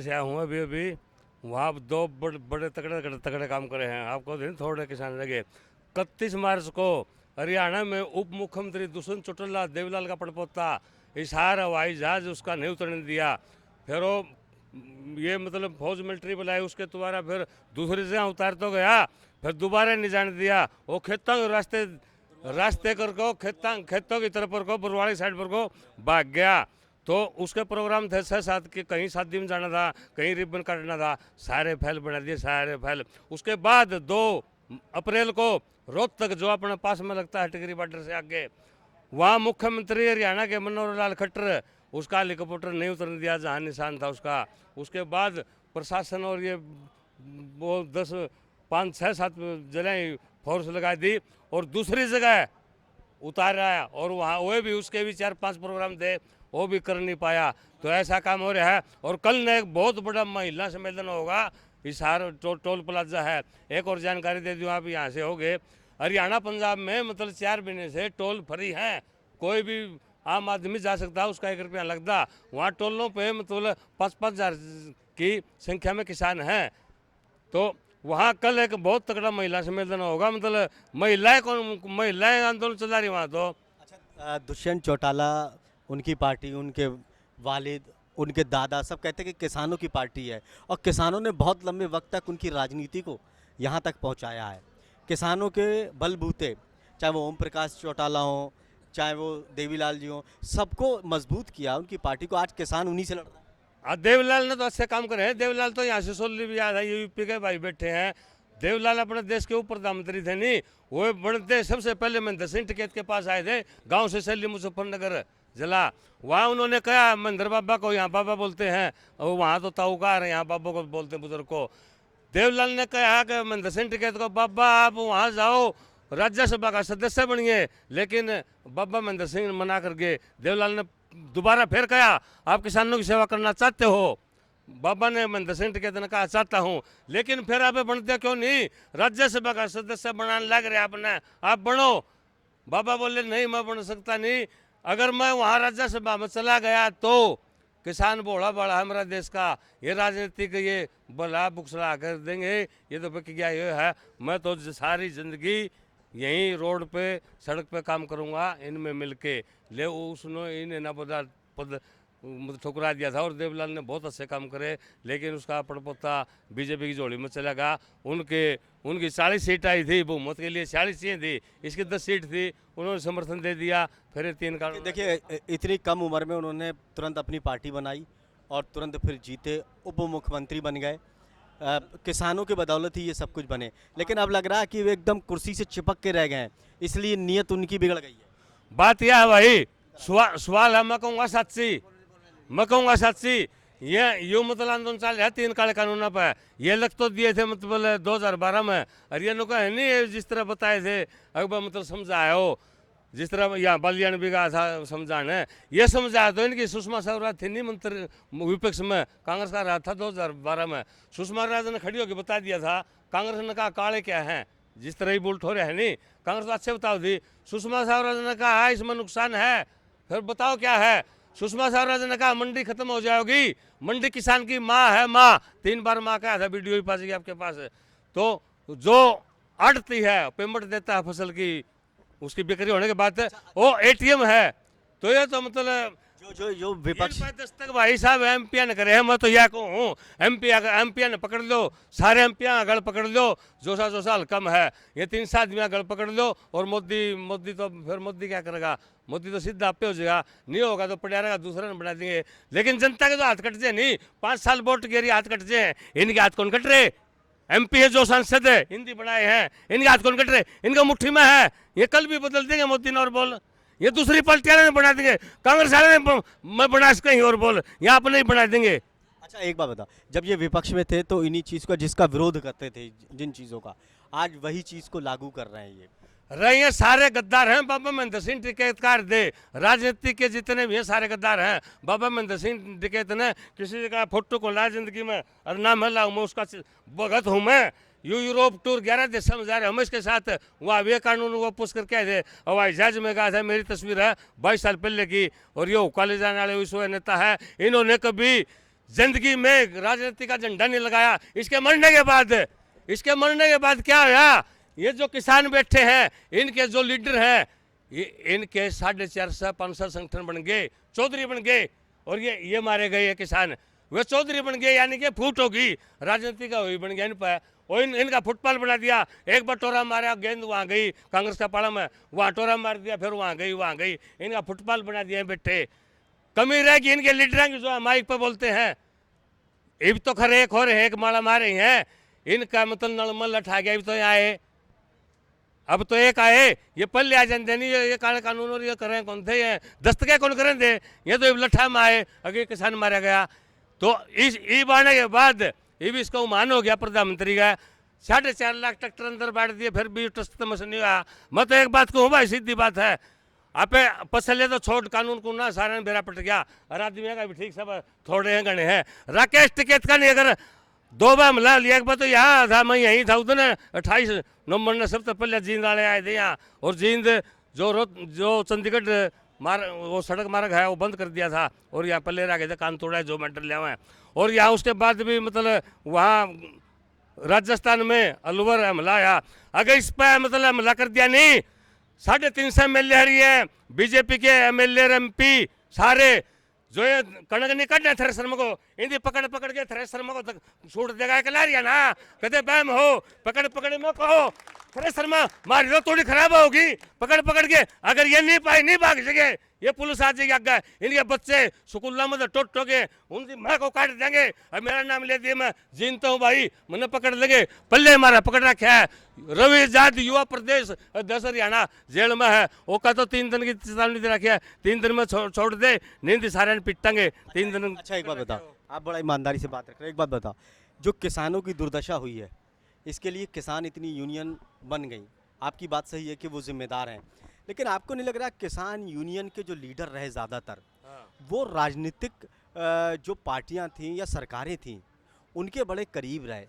से आया हूँ अभी अभी। वहाँ दो बड़े तगड़े तगड़े काम करे हैं, आपको दिन थोड़े किसान लगे। 31 मार्च को हरियाणा में उप मुख्यमंत्री दुष्यंत चौटाला देवीलाल का पड़पोता हिसार हवाई जहाज उसका नहीं उतरने दिया। फिर वो ये मतलब फौज मिलिट्री बुलाई, उसके द्वारा फिर दूसरी जगह उतार तो गया, फिर दोबारा नहीं जाने दिया। वो खेतों के रास्ते रास्ते कर को खेतों की तरफ पर को बरवाड़ी साइड पर को भाग गया। तो उसके प्रोग्राम थे 6-7 के, कहीं शादी में जाना था, कहीं रिबन काटना था, सारे फैल बना दिए सारे फैल। उसके बाद 2 अप्रैल को रोहतक जो अपने पास में लगता है टिकरी बॉर्डर से आगे, वहाँ मुख्यमंत्री हरियाणा के मनोहर लाल खट्टर उसका हेलीकॉप्टर नहीं उतरने दिया जहाँ निशान था उसका। उसके बाद प्रशासन और ये वो 5-6-7 जगह फोर्स लगा दी और दूसरी जगह उतारा है, और वहाँ वो भी उसके भी 4-5 प्रोग्राम थे, वो भी कर नहीं पाया। तो ऐसा काम हो रहा है। और कल ने एक बहुत बड़ा महिला सम्मेलन होगा, हिसार टोल प्लाजा है। एक और जानकारी दे दूँ, आप यहाँ से हो गए हरियाणा पंजाब में मतलब 4 महीने से टोल फ्री हैं, कोई भी आम आदमी जा सकता है, उसका 1 रुपया लगता। वहाँ टोलों पे मतलब 5-5 हज़ार की संख्या में किसान हैं। तो वहाँ कल एक बहुत तगड़ा महिला सम्मेलन होगा, मतलब महिलाएं आंदोलन चला रही वहाँ। तो दुष्यंत चौटाला, उनकी पार्टी, उनके वालिद, उनके दादा सब कहते हैं कि किसानों की पार्टी है और किसानों ने बहुत लंबे वक्त तक उनकी राजनीति को यहाँ तक पहुँचाया है। किसानों के बलबूते, चाहे वो ओम प्रकाश चौटाला हो, चाहे वो देवीलाल जी हो, सबको मजबूत किया उनकी पार्टी को। आज किसान उन्हीं से लड़ रहा है। देवलाल ने तो अच्छे काम करे हैं। देवलाल तो यहाँ से सोली भी आया था, यूपी के भाई बैठे हैं। देवलाल अपने देश के ऊपर प्रधानमंत्री थे नहीं, वो बनते सबसे पहले महेंद्र सिंह टिकैत के पास आए थे, गांव से सैली मुजफ्फरनगर जिला। वहाँ उन्होंने कहा महेंद्र बाबा को, यहाँ बाबा बोलते हैं, और वहाँ तो ताऊकार है, यहाँ बाबा को बोलते हैं बुजुर्ग को। देवलाल ने कहा कि महेंद्र सिंह टिकैत को, बाबा आप वहाँ जाओ राज्यसभा का सदस्य बनिए, लेकिन बाबा महेंद्र सिंह ने मना कर गए। देवलाल ने दोबारा फिर कहा आप किसानों की सेवा करना चाहते हो, बाबा ने महेंद्र सिंह टिकैत ने कहा चाहता हूँ, लेकिन फिर आप बनते क्यों नहीं, राज्यसभा का सदस्य बनाने लग रहे आपने, आप बनो। बाबा बोले नहीं मैं बन सकता नहीं, अगर मैं वहाँ राज्यसभा में चला गया तो किसान बोला बड़ा है हमारा देश का, ये राजनीतिक ये बला बुक्सला कर देंगे, ये तो बिक गया ये है। मैं तो सारी जिंदगी यहीं रोड पे सड़क पे काम करूँगा इनमें मिलके, ले उसने इन्हें ना पद ठुकरा दिया था। और देवलाल ने बहुत अच्छे काम करे, लेकिन उसका पड़पोता बीजेपी की झोली में चला गया। उनकी 40 सीट आई थी, बहुमत के लिए 40 सीटें थी, इसकी 10 सीट थी, उन्होंने समर्थन दे दिया। फिर 3 का देखिए, इतनी कम उम्र में उन्होंने तुरंत अपनी पार्टी बनाई और तुरंत फिर जीते, उप मुख्यमंत्री बन गए। किसानों की बदौलत ही ये सब कुछ बने, लेकिन अब लग रहा है कि वे एकदम कुर्सी से चिपक के रह गए हैं, इसलिए नीयत उनकी बिगड़ गई है। बात यह है भाई, सवाल है, मैं कहूँगा सच्ची, ये यूँ मतलब आंदोलन चल रहा है 3 काले कानूनों पर। ये लग तो दिए थे मतलब 2012 में, और ये लोग है नहीं जिस तरह बताए थे अकबर मतलब समझाया हो, जिस तरह यहाँ बलियान भी गया था समझाने, ये समझाया तो इनकी सुषमा स्वराज थी नहीं मंत्री विपक्ष में, कांग्रेस का रहा था 2012 में। सुषमा स्वराज ने खड़ी होकर बता दिया था, कांग्रेस ने कहा काले क्या हैं, जिस तरह ही बुलट हो रहे हैं नहीं, कांग्रेस तो अच्छे बताओ थी। सुषमा स्वराज ने कहा इसमें नुकसान है, फिर बताओ क्या है। सुषमा स्वराज ने कहा मंडी खत्म हो जाएगी, मंडी किसान की माँ है, माँ 3 बार माँ कहा था, वीडियो भी पास आपके पास है। तो जो अड़ती है पेमेंट देता है फसल की, उसकी बिक्री होने के बाद वो एटीएम है। तो ये तो मतलब जो विपक्ष दस्तक भाई साहब एमपी ने करे हैं, मैं तो यह कहूँ एमपी ने पकड़ लो, सारे एमपी गढ़ पकड़ लो, जो साल कम है, ये 3 आदमी गढ़ पकड़ लो। और मोदी तो फिर मोदी क्या करेगा, मोदी तो सीधा पे हो जाएगा, नहीं होगा तो पड़ा रहेगा, दूसरे ने बना देंगे। लेकिन जनता के तो हाथ कट जाए नहीं, 5 साल वोट गिरी हाथ कट जाए, इनके हाथ कौन कट रहे, एमपी है जो सांसद है हिंदी बनाए हैं, इनके हाथ कौन कट रहे, इनका मुट्ठी में है। ये कल भी बदल देंगे मोदी ने और बोल, ये दूसरी पार्टी वाले ने बना देंगे, कांग्रेस वाले ने मैं बना कहीं और बोल, यहाँ अपने ही बना देंगे। अच्छा एक बात बता, जब ये विपक्ष में थे तो इन्हीं चीज़ का जिसका विरोध करते थे, जिन चीज़ों का, आज वही चीज़ को लागू कर रहे हैं ये रहे सारे गद्दार हैं। बाबा महेंद्र सिंह टिकैत कार दे, राजनीति के जितने भी हैं सारे गद्दार हैं। बाबा महेंद्र सिंह टिकैत ने किसी का फोटो को ला जिंदगी में, और ना मैं लाऊं, मैं उसका भगत हूँ। मैं यूरोप टूर 11 देशों में जा रहे, हम इसके साथ वहाँ वे कानून वो पुश करके आए थे, हवाई जहाज में गया था, मेरी तस्वीर है 22 साल पहले की। और ये कॉलेज जाने वाले विश्व नेता है, इन्होंने कभी जिंदगी में राजनीति का झंडा नहीं लगाया। इसके मरने के बाद क्या हुआ? ये जो किसान बैठे हैं, इनके जो लीडर हैं, इनके 450-500 संगठन बन गए, चौधरी बन गए, और ये मारे गए ये किसान, वे चौधरी बन गए, यानी कि फूट होगी राजनीति का, वही बन गया इन पर। और इनका फुटबॉल बना दिया। एक बार टोरा मारा, गेंद वहाँ गई कांग्रेस का पाला में, वहाँ टोरा मार दिया, फिर वहाँ गई, इनका फुटबॉल बना दिया बैठे। कमी रहेगी इनके लीडर की, जो माइक पर बोलते हैं। अब तो खरे एक और एक माला मारे हैं, इनका मतलब नलमल लठा गया। अब तो आए, अब तो एक आए, ये पल्ले आ जाते नहीं, ये काले कानून और ये करें कौन थे, ये दस्तके कौन करें थे, ये तो लठा में आए, अगर किसान मारा गया। तो इस ईब आने के बाद ये भी इसका उमान हो गया प्रधानमंत्री का। 4.5 लाख ट्रैक्टर अंदर बांट दिए, फिर भी टस्ट में नहीं हुआ। मैं तो एक बात कहूँ भाई, सीधी बात है, आपे पसले तो छोड़ कानून को ना, सारे ने बेरा पट गया, और आदमी का भी ठीक सब थोड़े हैं गणे हैं। राकेश टिकैत का नहीं, अगर 2 बार मिला लिया, एक बार तो यहाँ था, मैं यहीं था उधर 28 नवंबर ने सबसे पहले जींद वाले आए थे यहाँ, और जींद जो चंडीगढ़ वो सड़क मार्ग है वो बंद कर दिया था, और यहाँ पल्ले रह गए थे, कान तोड़ा है, जो मेडल लिया हुआ है। और यहाँ उसके बाद भी मतलब वहाँ राजस्थान में अलवर हमला आया, अगर इस पर मतलब हमला कर दिया नहीं, 350 MLA हरी है, बीजेपी के MLA MP सारे, जो ये कणक नहीं काटना थ्रेसर को, इन्हें पकड़ के थ्रेसर को छूट देगा कलारिया ना, कदे बैम हो, पकड़ में कहो थ्रेसर में मारी दो, थोड़ी खराब होगी, पकड़ के, अगर ये नहीं भाग सके, ये पुलिस आ जाएगी आगे, इनके बच्चे स्कूल में टोट के उनकी माँ को काट देंगे। अब मेरा नाम ले दिए, मैं जीनता हूँ भाई, मैंने पकड़ लगे, पल्ले हमारा पकड़ रखा है। रवि जाट युवा प्रदेश अध्यक्ष हरियाणा जेल में है, वो का तो 3 दिन की चेतावनी दे रखी है, 3 दिन में छोड़ दे, नींद सारे पिटांगे 3 दिन। अच्छा एक बात बताओ, आप बड़ा ईमानदारी से बात रख रहे हैं, एक बात बताओ, जो किसानों की दुर्दशा हुई है, इसके लिए किसान इतनी यूनियन बन गई, आपकी बात सही है कि वो जिम्मेदार हैं, लेकिन आपको नहीं लग रहा किसान यूनियन के जो लीडर रहे ज़्यादातर, वो राजनीतिक जो पार्टियां थीं या सरकारें थीं, उनके बड़े करीब रहे,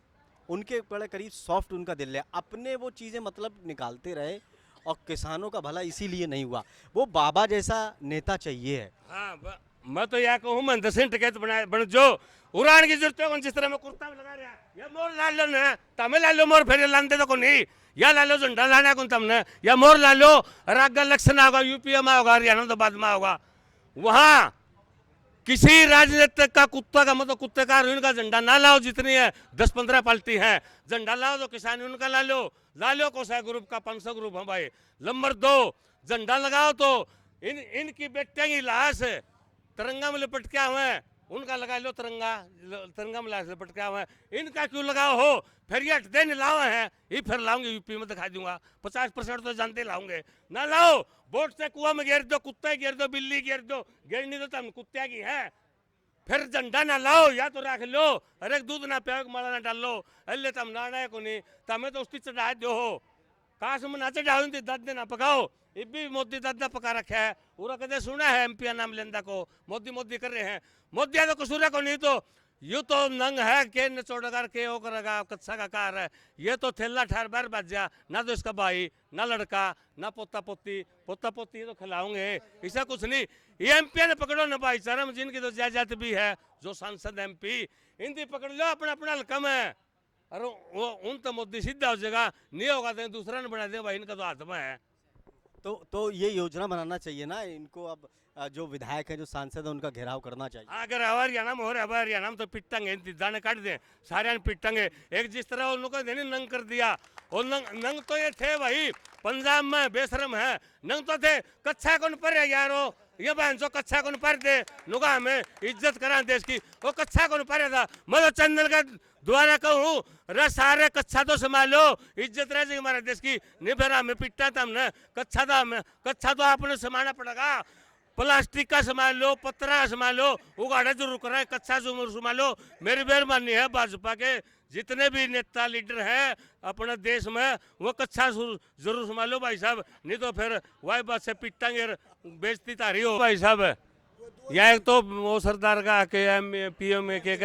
उनके बड़े करीब, सॉफ्ट उनका दिल है, अपने वो चीज़ें मतलब निकालते रहे, और किसानों का भला इसीलिए नहीं हुआ। वो बाबा जैसा नेता चाहिए है। हाँ, मैं तो यह कहूँ, मैं 10 टिकैत बन जो उड़ान की जरूरत है, जिस तरह मैं कुर्ता में लगा रहा, या मोर ला लो ना, तमें ला लो मोर, फिर लाते तो को नहीं, या ला लो झंडा लाना कौन तुमने, या मोर ला लो, और आगे इलेक्शन होगा, यूपी में होगा, हरियाणा तो बाद में होगा, वहाँ किसी राजनीतिक का कुत्ता का मतलब कुत्ते का उनका झंडा ना लाओ, जितनी है 10-15 पार्टी है, झंडा लाओ तो किसान उनका ला लो कोसा ग्रुप का 500 ग्रुप है भाई। नंबर 2, झंडा लगाओ तो इनकी बेटियां की लाश तिरंगा में लपट के हुए हैं, उनका लगा लो तिरंगा में लाश लपट के हुए हैं, इनका क्यों लगाओ हो, फिर ये हटते नहीं लाओ हैं, ये फिर लाऊंगे यूपी में दिखा दूंगा, 50% तो जानते लाऊंगे ना, लाओ वोट से कुआं में गिर दो, कुत्ते गिर दो, बिल्ली गिर दो, गिरनी तो तुम कुत्ते की है, फिर झंडा ना लाओ, या तो रख लो, अरे दूध ना पियो, माला ना डालो, अल्ले तम ना को नहीं, तमें तो उसकी चढ़ा दो हो, काश में ना चढ़ाओ, दादे ना पकाओ, ये भी मोदी दादा पका रखा है, पूरा कदे सुना है MP नाम लेंदा को, मोदी कर रहे हैं, मोदी तो कसूर को नहीं, तो यू तो नंग है के निचोड़कर के वो करेगा, कच्चा का कार है, ये तो थैला ठहर बार बच जा, ना तो इसका भाई, ना लड़का, ना पोता पोती तो खिलाऊंगे, ऐसा कुछ नहीं। ये MP ने पकड़ो ना भाई, चरम जिनकी तो जायदाद भी है, जो सांसद MP, इनकी पकड़ लो, अपना हल्का में, अरे वो उन तो मोदी सीधा हो जाएगा, नहीं होगा तो दूसरा ने बना दे भाई, इनका तो हाथ में है। तो ये योजना बनाना चाहिए ना इनको, अब जो विधायक है, जो सांसद है, उनका घेराव करना चाहिए। अगर हरियाणा में हो रहा है, हरियाणा में तो पिटांगे, दाने काट दें, सारे पिटांगे, एक जिस तरह उनको देने नंग कर दिया, और नंग तो ये थे भाई, पंजाब में बेशरम है, नंग तो थे, कच्चा कौन पर है यारो, ये बहन जो कच्चा कौन पर दे, नुगा हमें इज्जत करा देश की, वो कच्चा कौन पर था, मैं तो चंदन का द्वारा कहूँ, रे सारे कच्चा तो संभालो, इज्जत रह जाएगी हमारे देश की, नहीं फिर हमें पिटना था हमने, कच्चा तो आपने संभालना पड़ेगा, प्लास्टिक का संभाल लो, पत्थर संभाल लो, उगाड़ा जरूर कर रहा है, कच्चा जरूर संभालो। मेरी मेहरबानी है, भाजपा के जितने भी नेता लीडर हैं अपने देश में, वो कच्चा जरूर संभालो भाई साहब, नहीं तो फिर वही बात से पिटांगे, बेइज्जती तारी हो भाई साहब। यहाँ एक तो वो सरदार का के PM के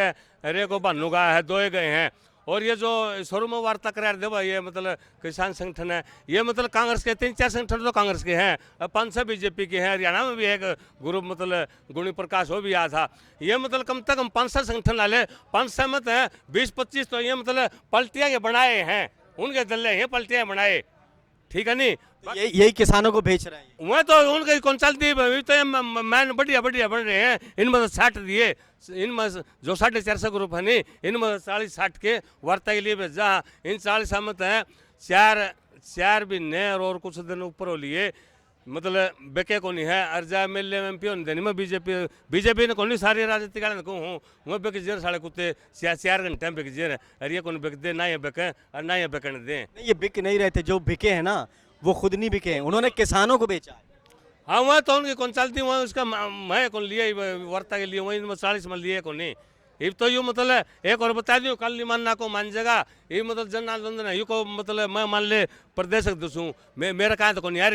अरे को भानु का है, 2 गए हैं, और ये जो शुरू में वार्ता करा रहे थे भाई, ये मतलब किसान संगठन है, ये मतलब कांग्रेस के 3-4 संगठन तो कांग्रेस के हैं, 5-6 बीजेपी के हैं। हरियाणा में भी एक ग्रुप मतलब गुणी प्रकाश वो भी आया था। ये मतलब कम से कम 5-6 संगठन डाले, 5-6 मत है, 20-25 तो ये मतलब पलटियाँ के बनाए हैं, उनके दल हैं पलटियाँ बनाए, ठीक है नहीं। यही किसानों को बेच रहे हैं। वह तो उनके कौन चलती है तो मैन बढ़िया बढ़िया बन रहे हैं। इनमें तो 60 दिए, इनमें जो 450 ग्रुप है नहीं, इनमें 40-60 के वार्ता के लिए भेजा। इन 40 मत हैं, चार भी नेर और कुछ दिन ऊपर हो लिए, मतलब बेके को नहीं है। अर्जा मेले में एमपी होने मैं बीजेपी ने कौन सारी राजनीतिक को हूँ वह बेक जेर साढ़े कुत्ते 4 घंटे में बेक जेर, अरे ये कौन बेक दे ना, ये बेके और ना ये बेकने दें। नहीं, ये बिक नहीं रहे थे, जो बिके हैं ना वो खुद नहीं बिके हैं, उन्होंने किसानों को बेचा है। हाँ वह तो उनकी कौन चलती, वहाँ उसका मैं कौन लिया वार्ता के लिए, वही 40 में लिए कौन नहीं। ये तो यूँ मतलब एक और बता दूँ, कल नहीं मानना को मान जाएगा, ये मतलब जन आंदोलन है, यू को मतलब मैं मान ले प्रदेश अध्यक्ष हूँ, मेरा कहाँ तो कौन यार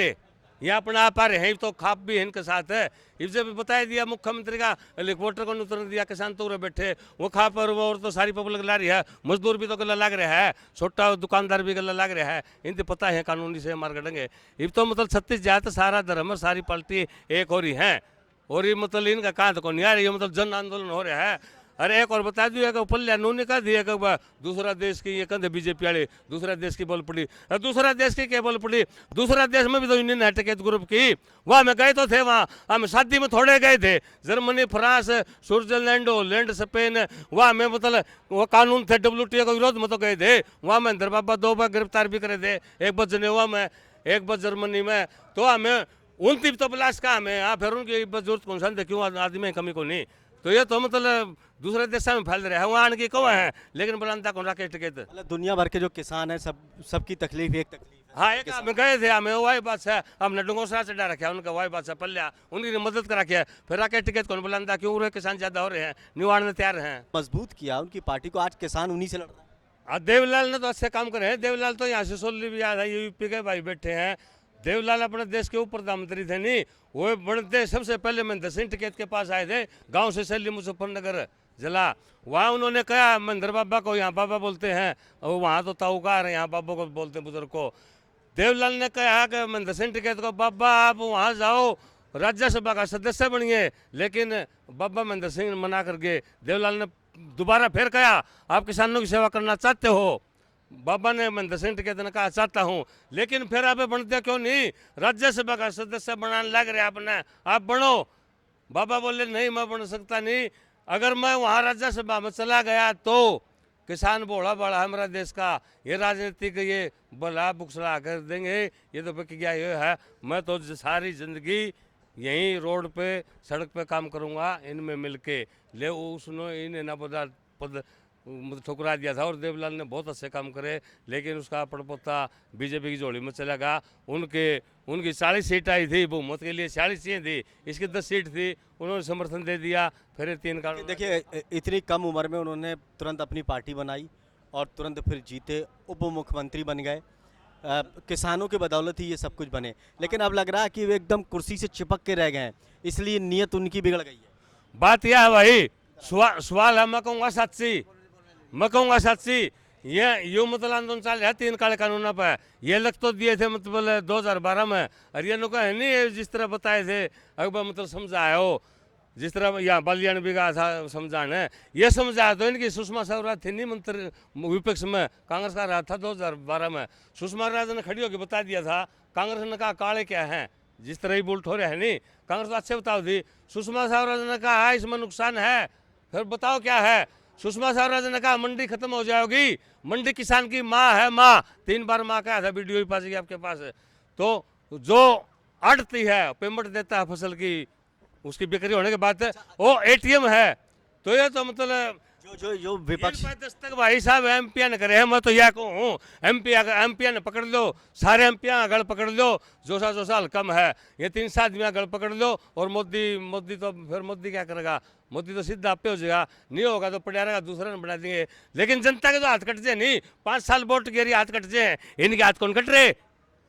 ये अपना आप आ रहे हैं, तो खाप भी इनके साथ है। इसे भी बताया दिया मुख्यमंत्री का हेलीकॉप्टर को उतर दिया, किसान तो बैठे वो खाप और तो सारी पब्लिक ला रही है, मजदूर भी तो गला लग रहा है, छोटा दुकानदार भी गला लग रहा है, इनसे पता है कानूनी से मार कटेंगे। ये तो मतलब 36 जात सारा धर्म सारी पार्टी एक हो रही है, और ये मतलब इनका कहाँ तो कौन यार, ये मतलब जन आंदोलन हो रहा है। अरे एक और बता दिया पल्ल्या नूने कहा दिया दूसरा देश की, ये कहते बीजेपी वाले दूसरा देश की बोल पड़ी, दूसरा देश की क्या बोल पड़ी, दूसरा देश में भी तो इंडियन हटकेत ग्रुप की, वहाँ में गए तो थे, वहाँ हम शादी में थोड़े गए थे, Germany, France, Switzerland, Holland, Spain, वहाँ में मतलब वो कानून थे WTO के विरोध में तो गए थे। वहाँ में अंदर बाबा 2 बार गिरफ्तार भी करे थे, एक बार जनेवा में, एक बार जर्मनी में। तो हमें उनकी तो बिलास का हमें, हाँ फिर उनकी जरूरत कौन सा थे, क्यों आदमी में कमी को नहीं। तो ये तो मतलब दूसरे देश में फैल रहे हैं, वहाँ आने की कौन है, लेकिन बुलानता कौन राकेश टिकट। मतलब दुनिया भर के जो किसान हैं सबकी तकलीफ एक तकलीफ है। हाँ एक हम गए थे, हमें वही बात है, हमने डुंगोसरा से डर रखा, उनका वही बात है पल्ला, उनकी मदद करा के फिर राकेश टिकट कौन बुलानता, क्यों रहे किसान ज़्यादा हो रहे हैं, निवाड़ में तैयार हैं। मजबूत किया उनकी पार्टी को, आज किसान उन्हीं से लड़ रहा है। देवलाल ने तो अच्छे काम करे हैं। देवलाल तो यहाँ से सोली भी आया था, यूपी के भाई बैठे हैं। देवलाल अपने देश के ऊपर प्रधानमंत्री थे नहीं, वो बनते सबसे पहले महेंद्र सिंह टिकैत के पास आए थे, गांव से शैली मुजफ्फरनगर जिला। वहाँ उन्होंने कहा महेंद्र बाबा को, यहाँ बाबा बोलते हैं, और वहाँ तो ताऊकार है, यहाँ बाबा को बोलते हैं बुजुर्ग को। देवलाल ने कहा कि महेंद्र सिंह टिकैत को, बाबा आप वहाँ जाओ राज्यसभा का सदस्य बनिए, लेकिन बाबा महेंद्र सिंह मना कर गए। देवलाल ने दोबारा फिर कहा आप किसानों की सेवा करना चाहते हो, बाबा ने महेंद्र सिंह टिकैत ने कहा चाहता हूँ, लेकिन फिर आप बनते क्यों नहीं, राज्यसभा का सदस्य बनाने लग रहे आपने, आप बनो। बाबा बोले नहीं मैं बन सकता नहीं, अगर मैं वहाँ राज्यसभा में चला गया तो किसान बोला बड़ा हमारा देश का, ये राजनीतिक ये बला बुकसला कर देंगे, ये तो बिक गया ये है, मैं तो सारी जिंदगी यहीं रोड पे सड़क पे काम करूँगा, इनमें मिलके ले। उसने इन्हें ना पद ठुकरा दिया था, और देवलाल ने बहुत अच्छे काम करे, लेकिन उसका पड़पोता बीजेपी की झोली में चला गया। उनकी 40 सीट आई थी, बहुमत के लिए 40 सीटें थी, इसकी 10 सीट थी, उन्होंने समर्थन दे दिया। फिर 3 का देखिए इतनी कम उम्र में उन्होंने तुरंत अपनी पार्टी बनाई और तुरंत फिर जीते, उप मुख्यमंत्री बन गए। किसानों के बदौलत ही ये सब कुछ बने, लेकिन अब लग रहा है कि वे एकदम कुर्सी से चिपक के रह गए हैं, इसलिए नीयत उनकी बिगड़ गई है। बात यह है भाई, सवाल है, मैं कहूँगा साक्षी, ये यूँ मतलब आंदोलन चल रहा है 3 काले कानूनों पर, ये लग तो दिए थे मतलब 2012 में, और ये नुका है नहीं जिस तरह बताए थे अकबर मतलब समझाया हो, जिस तरह यहाँ बलिया ने भी कहा था समझाने, ये समझाया तो इनकी सुषमा स्वराज थी नहीं मंत्री विपक्ष में, कांग्रेस का रहा था 2012 में, सुषमा स्वराज ने खड़ी होकर बता दिया था, कांग्रेस ने कहा काले क्या हैं, जिस तरह ही बुलट हो रहे हैं नहीं, कांग्रेस तो अच्छे बताओ थी, सुषमा स्वराज ने कहा इसमें नुकसान है, फिर बताओ क्या है, सुषमा स्वराज ने कहा मंडी खत्म हो जाएगी, मंडी किसान की माँ है, माँ 3 बार माँ कहा था, वीडियो भी पास आपके पास है। तो जो अड़ती है पेमेंट देता है फसल की, उसकी बिक्री होने के बाद वो ATM है, तो ये तो मतलब जो विपक्ष दस्तक भाई साहब MP ने करे हैं, मैं तो यह कहूँ MP ने पकड़ लो, सारे MP गढ़ पकड़ लो, जो साल कम है, ये 3 आदमी गढ़ पकड़ लो, और मोदी तो फिर मोदी क्या करेगा, मोदी तो सीधा पे हो जाएगा, नहीं होगा तो पड़ा रहेगा, दूसरा ने बना देंगे, लेकिन जनता के तो हाथ कट जाए नहीं, 5 साल वोट के हाथ कट जाए, इनके हाथ कौन कट रहे,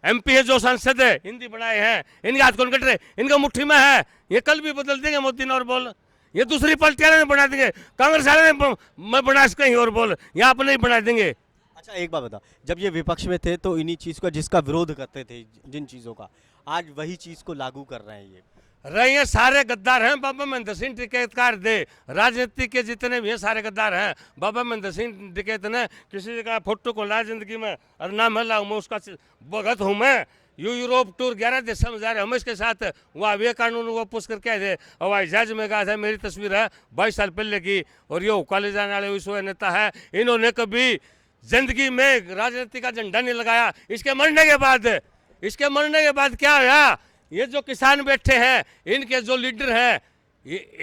MP है जो सांसद है हिंदी बनाए हैं, इनके हाथ कौन कट रहे, इनका मुट्ठी में है, ये कल भी बदल देंगे मोदी ने और बोल, ये दूसरी पार्टियां ने बना देंगे, कांग्रेस वाले ने मैं बना कहीं और बोल, यहाँ अपने ही बना देंगे। अच्छा एक बात बता, जब ये विपक्ष में थे तो इन्हीं चीज़ का जिसका विरोध करते थे, जिन चीज़ों का, आज वही चीज़ को लागू कर रहे हैं ये। रहे हैं सारे गद्दार हैं, बाबा महेंद्र सिंह टिकैतकार दे, राजनीति के जितने भी हैं सारे गद्दार हैं। बाबा महेंद्र सिंह टिकैत ने किसी का फोटो को ला जिंदगी में और ना मिला, मैं उसका भगत हूँ। मैं यूरोप टूर 11 देशों में जा रहे, हम इसके साथ वहाँ वे कानून वो पूछ करके आए थे, हवाई जहाज में गया था। मेरी तस्वीर है 22 साल पहले की, और ये कॉलेज जाने वाले विश्व नेता है, इन्होंने कभी जिंदगी में राजनीति का झंडा नहीं लगाया। इसके मरने के बाद क्या हुआ, ये जो किसान बैठे हैं, इनके जो लीडर हैं,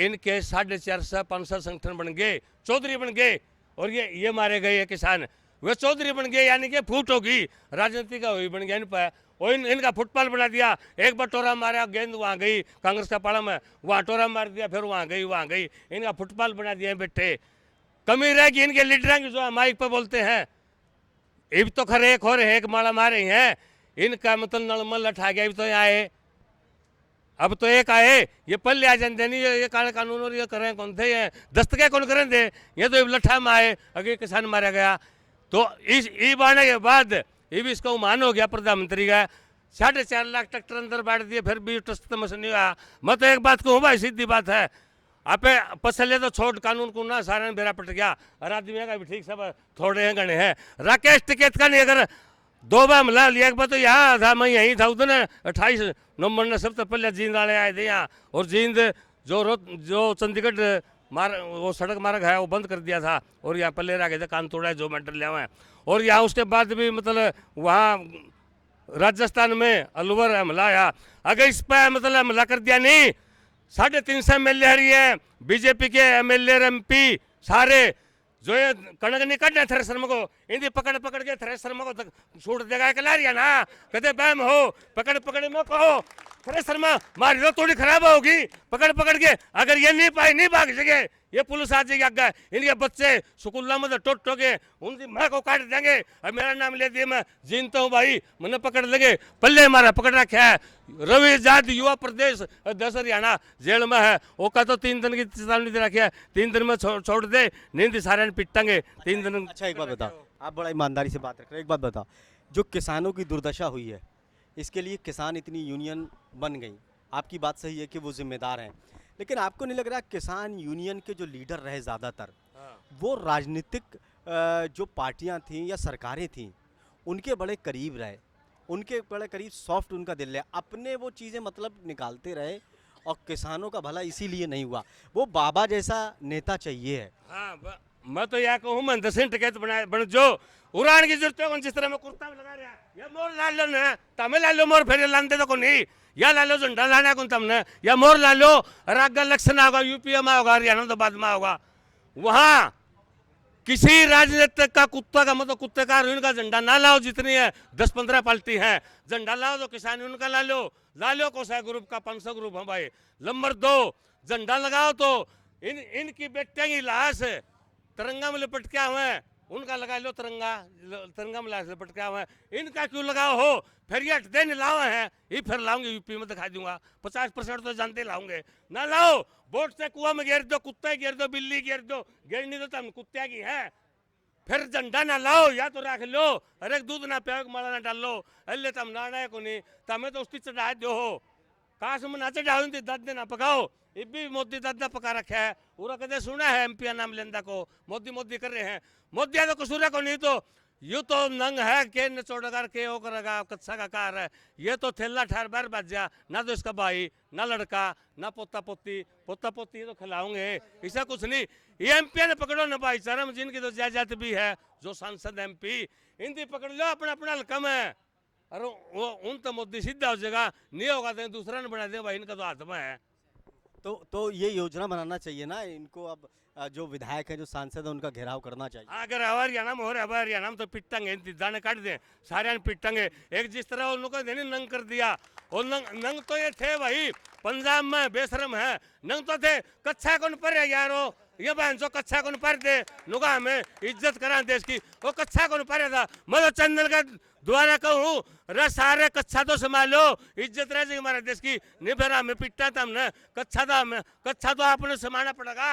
इनके 450-500 संगठन बन गए, चौधरी बन गए, और ये मारे गए। ये किसान वे चौधरी बन गए, यानी कि फूट होगी राजनीति का, वही बन गया इन पर। और इनका फुटबॉल बना दिया, एक बार टोरा मारा, गेंद वहाँ गई कांग्रेस का पाला में, वहाँ टोरा मार दिया, फिर वहाँ गई। इनका फुटबॉल बना दिया बैठे। कमी रहेगी इनके लीडर की, जो माइक पर बोलते हैं। अब तो खरे एक और एक माला मारे हैं, इनका मतलब नलमल लठा गया। अब तो यहाँ आए, अब तो एक आए, ये पल्ले आ जाते नहीं, ये काले कानून और ये करें कौन थे, ये दस्तके कौन करें थे, ये तो लठा में आए, अगर किसान मारा गया। तो इस ई आने के बाद ये भी इसका उमान हो गया प्रधानमंत्री का। 4.5 लाख ट्रैक्टर अंदर बांट दिए, फिर भी ट्रस्ट में नहीं हुआ। मैं तो एक बात कहूँ भाई, सीधी बात है, आप पसले तो छोड़ कानून को ना, सारे बेरा पट गया, और आदमी का भी ठीक सब थोड़े हैं गणे हैं। राकेश टिकैत का नहीं, अगर 2 बार मिला लिया, एक बार तो यहाँ था, मैं यहीं था उधर 28 नवंबर ने सबसे पहले जींद वाले आए थे यहाँ, और जींद जो चंडीगढ़ वो सड़क मार्ग है वो बंद कर दिया था, और यहाँ पल्ले रह गए थे, कान तोड़ा है, जो मेडल लिया हुआ है। और यहाँ उसके बाद भी मतलब वहाँ राजस्थान में अलवर हमला आया, अगर इस पर मतलब हमला कर दिया नहीं, 350 MLA हरी है, बीजेपी के MLA MP सारे जो ये कणक नहीं काटना थ्रेसर को, इन्हें पकड़ के थ्रेसर को छूट देगा कि लारिया ना, कदे बैम हो, पकड़ में कहो थ्रेसर में मारी दो, थोड़ी खराब होगी, पकड़ के, अगर ये नहीं भाग सके, ये पुलिस आ जाएगी आगे, इनके बच्चे स्कूल में टोट के उनकी माँ को काट देंगे। अब मेरा नाम ले दिए, मैं जीनता हूँ भाई, मैंने पकड़ लेंगे। पल्ले हमारा पकड़ रखा है, रवि आजाद युवा प्रदेश अध्यक्ष हरियाणा जेल में है, वो का तो 3 दिन की चेतावनी दे रखी है, 3 दिन में छोड़ दे, नहीं सारे पिटांगे 3 दिन। अच्छा एक बात बताओ, आप बड़ा ईमानदारी से बात रख रहे हैं, एक बात बताओ, जो किसानों की दुर्दशा हुई है, इसके लिए किसान इतनी यूनियन बन गई, आपकी बात सही है कि वो जिम्मेदार हैं, लेकिन आपको नहीं लग रहा किसान यूनियन के जो लीडर रहे ज़्यादातर, वो राजनीतिक जो पार्टियां थीं या सरकारें थीं, उनके बड़े करीब रहे, उनके बड़े करीब, सॉफ्ट उनका दिल है, अपने वो चीज़ें मतलब निकालते रहे, और किसानों का भला इसीलिए नहीं हुआ। वो बाबा जैसा नेता चाहिए है। हाँ, मैं तो यह कहूँ, महेंद्र सिंह टिकैत बन जो उड़ान की जरूरत है, जिस तरह में कुर्ता में लगा रहा है, ये मोर ला लो ना, तमें ला लो मोर, फिर लाने तो को नहीं, या ला लो झंडा लाना कौन तमने, या मोर ला लो, और आगे इलेक्शन होगा, यूपी में होगा, हरियाणा तो बाद में होगा, वहाँ किसी राजनीतिक का कुत्ता का मतलब कुत्ते का उनका झंडा ना लाओ, जितनी है 10-15 पार्टी है, झंडा लाओ तो किसान उनका ला लो कोसा ग्रुप का 500 ग्रुप है भाई। नंबर 2, झंडा लगाओ तो इनकी बेटियां की लाश तिरंगा में लपट के हुए, उनका लगा लो तिरंगा में लाश लपट के हुए, इनका क्यों लगाओ हो, फिर ये हटते नहीं लाओ हैं, ये फिर लाऊंगे यूपी में दिखा दूंगा, 50% तो जानते लाऊंगे ना, लाओ वोट से कुआं में गिर दो, कुत्ते गिर दो, बिल्ली गिर दो, गिरनी तो तुम कुत्ते की है, फिर झंडा ना लाओ, या तो रख लो, अरे दूध ना पियो, माला ना डाल लो, अल्ले तम ना को नहीं, तमें तो उसकी चढ़ा दो हो, काश में ना चढ़ाओ, दादे ना पकाओ, ये भी मोदी दादा पका रखा है, पूरा कदे सुना है MP नाम लेंदा को, मोदी कर रहे हैं, मोदी तो कसूर को नहीं, तो यू तो नंग है के नचोड़गर के वो करेगा, कच्चा का कार है, ये तो थैला ठार बार बच जा, ना तो इसका भाई, ना लड़का, ना पोता पोती तो खिलाऊंगे, ऐसा कुछ नहीं। ये MP ने पकड़ो ना भाई, चरम जिनकी तो जायदाद भी है, जो सांसद MP, इनकी पकड़ लो, अपना हल्का में, अरे वो उन तो मोदी सीधा हो जाएगा, नहीं होगा तो दूसरा ने बना दे भाई, इनका तो हाथ में है। तो ये योजना बनाना चाहिए ना इनको, अब जो विधायक है, जो सांसद है, उनका घेराव करना चाहिए। अगर हरियाणा में हो रहा है, हरियाणा में तो पिटांगे, दाने काट दें, सारे पिटांगे, एक जिस तरह उनको देने नंग कर दिया, और नंग तो ये थे भाई, पंजाब में बेशरम है, नंग तो थे, कच्चा कौन पर है यारो, ये बहन जो कच्चा कौन पर दे, नुगा में इज्जत करा देश की, वो कच्चा कौन पर था, मैं तो चंदन का दोबारा कहूँ, रे सारे कच्छा तो संभालो, इज्जत रह जाएगी हमारे देश की। नहीं फिर हमें पिटना था हमने, कच्छा तो आपने संभालना पड़ेगा।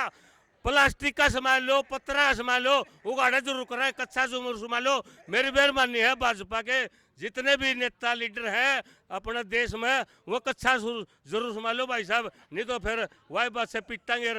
प्लास्टिक का संभाल लो, पत्थर का संभाल लो, उगाड़ा जरूर कर रहा है, कच्चा जरूर संभाल लो। मेरी मेहरबानी है भाजपा के जितने भी नेता लीडर हैं अपने देश में, वो कच्चा जरूर संभालो भाई साहब, नहीं तो फिर वही बात से पिटांगे।